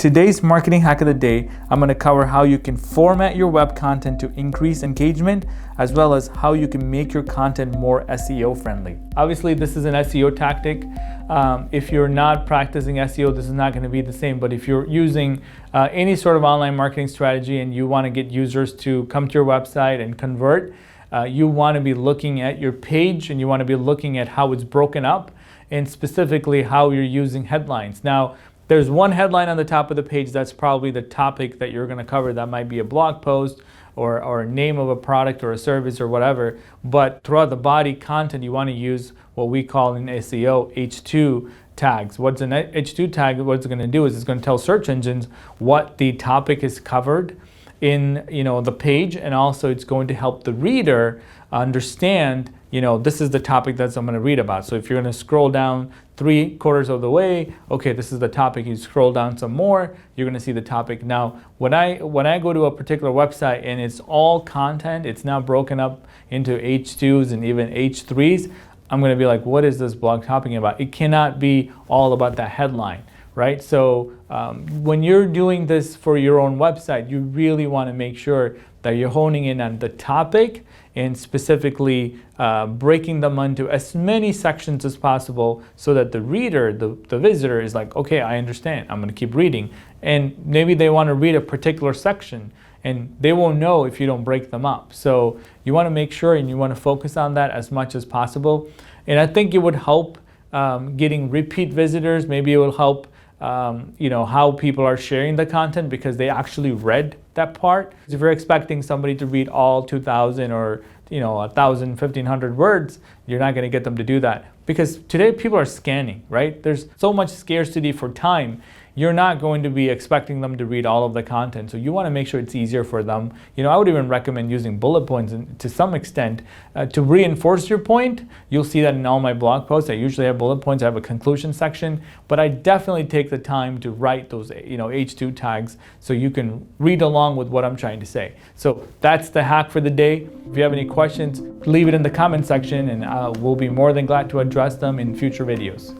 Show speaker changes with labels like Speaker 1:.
Speaker 1: Today's marketing hack of the day, I'm going to cover how you can format your web content to increase engagement, as well as how you can make your content more SEO friendly. Obviously, this is an SEO tactic. If you're not practicing SEO, this is not going to be the same. But if you're using any sort of online marketing strategy and you want to get users to come to your website and convert, you want to be looking at your page and you want to be looking at how it's broken up and specifically how you're using headlines. Now, there's one headline on the top of the page that's probably the topic that you're going to cover. That might be a blog post or a name of a product or a service or whatever. But throughout the body content, you want to use what we call in SEO H2 tags. What's an H2 tag? What it's going to do is it's going to tell search engines what the topic is covered in the page, and also it's going to help the reader understand this is the topic that I'm going to read about. So if you're going to scroll down 3/4 of the way, okay, this is the topic. You scroll down some more, you're going to see the topic. Now, when I go to a particular website and it's all content, it's now broken up into H2s and even H3s, I'm going to be like, what is this blog talking about? It cannot be all about that headline, right? So when you're doing this for your own website, you really want to make sure that you're honing in on the topic and specifically breaking them into as many sections as possible so that the reader, the visitor is like, okay, I understand, I'm going to keep reading. And maybe they want to read a particular section and they won't know if you don't break them up. So you want to make sure and you want to focus on that as much as possible. And I think it would help getting repeat visitors. Maybe it will help how people are sharing the content because they actually read that part. If you're expecting somebody to read all 2,000 or 1,000, 1,500 words, you're not going to get them to do that because today people are scanning, right? There's so much scarcity for time. You're not going to be expecting them to read all of the content. So you want to make sure it's easier for them. I would even recommend using bullet points to some extent to reinforce your point. You'll see that in all my blog posts. I usually have bullet points. I have a conclusion section, but I definitely take the time to write those H2 tags so you can read along with what I'm trying to say. So that's the hack for the day. If you have any questions, leave it in the comment section and we'll be more than glad to address them in future videos.